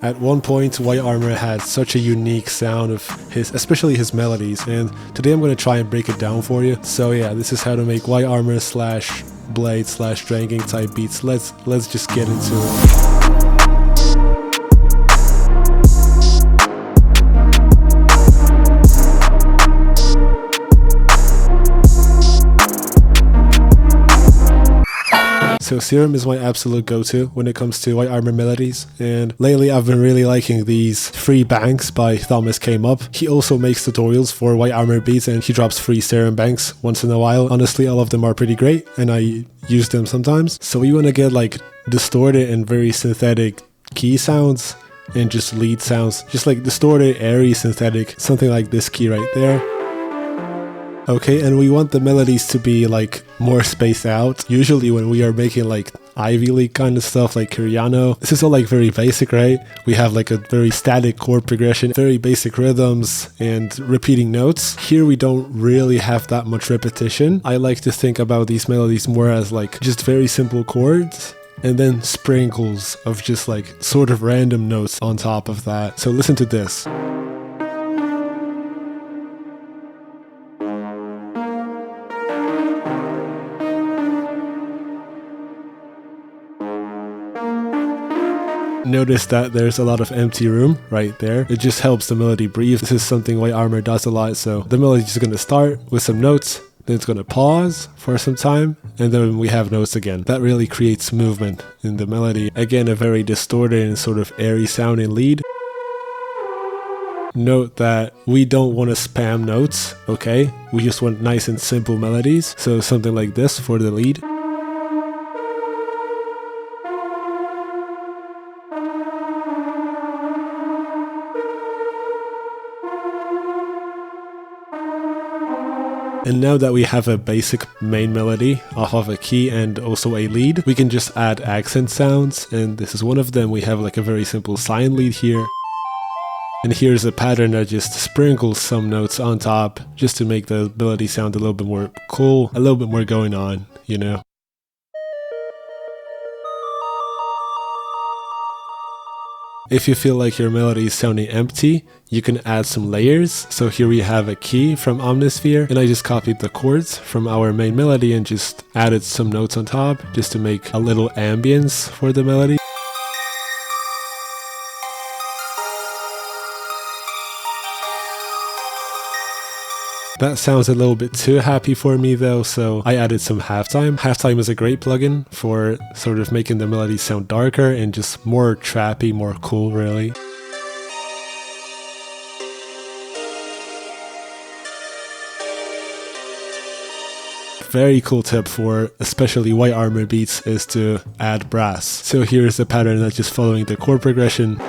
At one point, whitearmor had such a unique sound of his, especially his melodies, and today I'm going to try and break it down for you. So yeah, this is how to make whitearmor slash blade slash dranking type beats. Let's just get into it. So Serum is my absolute go-to when it comes to whitearmor melodies, and lately I've been really liking these free banks by Thomas Came Up. He also makes tutorials for whitearmor beats and he drops free Serum banks once in a while. Honestly, all of them are pretty great and I use them sometimes. So you want to get like distorted and very synthetic key sounds and just lead sounds, just like distorted, airy, synthetic, something like this key right there. Okay, and we want the melodies to be like more spaced out. Usually when we are making like Ivy League kind of stuff like Curiano, this is all like very basic, right? We have like a very static chord progression, very basic rhythms and repeating notes. Here we don't really have that much repetition. I like to think about these melodies more as like just very simple chords and then sprinkles of just like sort of random notes on top of that. So listen to this. Notice that there's a lot of empty room right there. It just helps the melody breathe. This is something whitearmor does a lot. So the melody is going to start with some notes, then it's going to pause for some time, and then we have notes again. That really creates movement in the melody. Again, a very distorted and sort of airy sounding lead. Note that we don't want to spam notes, okay? We just want nice and simple melodies. So something like this for the lead. And now that we have a basic main melody off of a key and also a lead, we can just add accent sounds, and this is one of them. We have like a very simple sine lead here. And here's a pattern that just sprinkles some notes on top just to make the melody sound a little bit more cool, a little bit more going on, you know. If you feel like your melody is sounding empty, you can add some layers. So here we have a key from Omnisphere, and I just copied the chords from our main melody and just added some notes on top just to make a little ambience for the melody. That sounds a little bit too happy for me though, so I added some halftime. Halftime is a great plugin for sort of making the melody sound darker and just more trappy, more cool really. Very cool tip for especially whitearmor beats is to add brass. So here's a pattern that's just following the chord progression.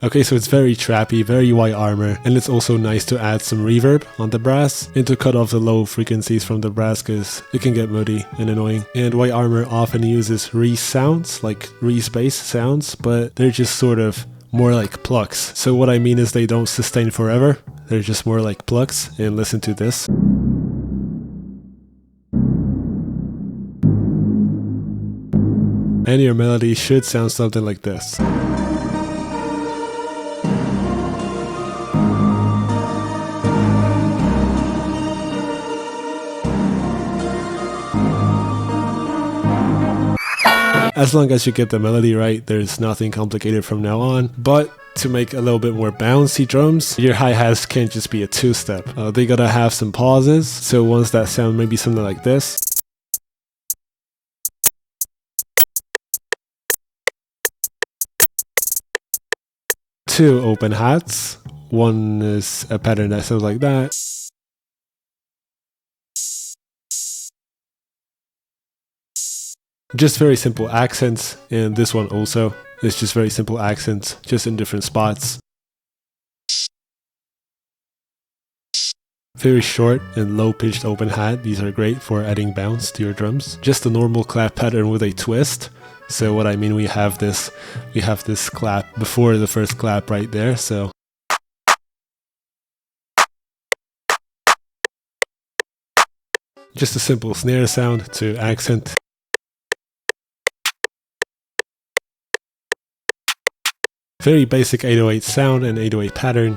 Okay, so it's very trappy, very whitearmor, and it's also nice to add some reverb on the brass and to cut off the low frequencies from the brass because it can get moody and annoying. And whitearmor often uses Reese sounds, like Reese bass sounds, but they're just sort of more like plucks. So what I mean is they don't sustain forever, they're just more like plucks. And listen to this. And your melody should sound something like this. As long as you get the melody right, there's nothing complicated from now on. But to make a little bit more bouncy drums, your hi-hats can't just be a two-step. They gotta have some pauses. So ones that sound maybe something like this. Two open hats. One is a pattern that sounds like that. Just very simple accents, and this one also is just very simple accents, just in different spots. Very short and low pitched open hat, these are great for adding bounce to your drums. Just a normal clap pattern with a twist. So what I mean, we have this clap before the first clap right there, so. Just a simple snare sound to accent. Very basic 808 sound and 808 pattern.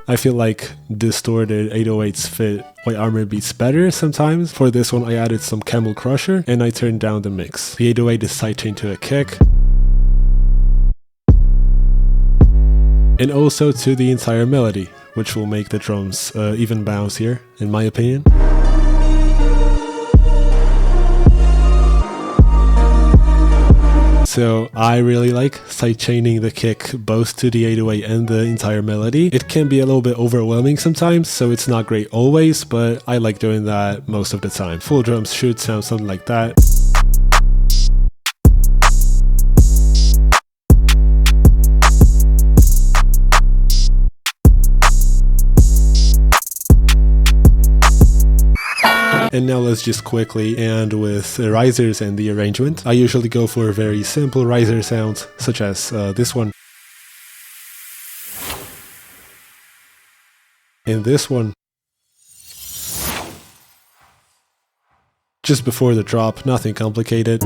I feel like distorted 808s fit White Armor beats better sometimes. For this one I added some Camel Crusher and I turned down the mix. The 808 is sidechained to a kick. And also to the entire melody, which will make the drums even bouncier, in my opinion. So I really like sidechaining the kick both to the 808 and the entire melody. It can be a little bit overwhelming sometimes, so it's not great always, but I like doing that most of the time. Full drums should sound something like that. And now let's just quickly end with the risers and the arrangement. I usually go for very simple riser sounds, such as this one. And this one. Just before the drop, nothing complicated.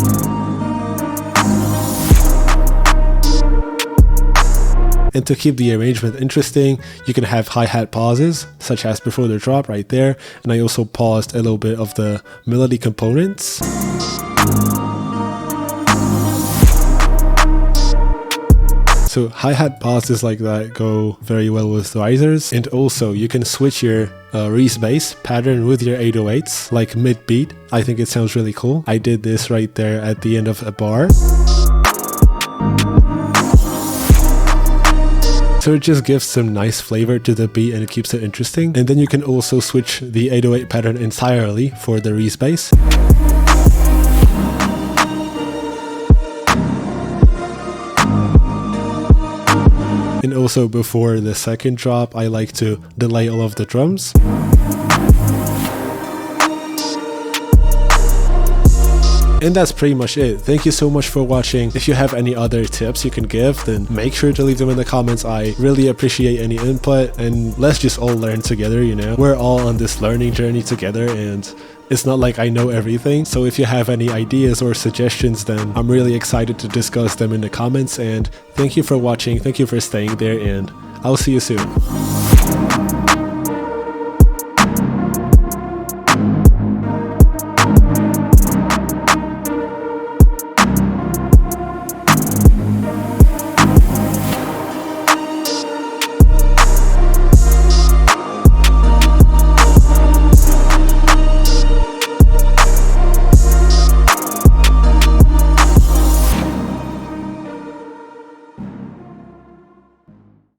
And to keep the arrangement interesting, you can have hi-hat pauses, such as before the drop right there, and I also paused a little bit of the melody components. So hi-hat pauses like that go very well with risers, and also you can switch your Reese bass pattern with your 808s, like mid-beat. I think it sounds really cool. I did this right there at the end of a bar. So it just gives some nice flavor to the beat and it keeps it interesting. And then you can also switch the 808 pattern entirely for the Reese bass. And also before the second drop, I like to delay all of the drums. And that's pretty much it. Thank you so much for watching. If you have any other tips you can give, then make sure to leave them in the comments. I really appreciate any input, and let's just all learn together, you know? We're all on this learning journey together, and it's not like I know everything. So if you have any ideas or suggestions, then I'm really excited to discuss them in the comments. And thank you for watching. Thank you for staying there, and I'll see you soon.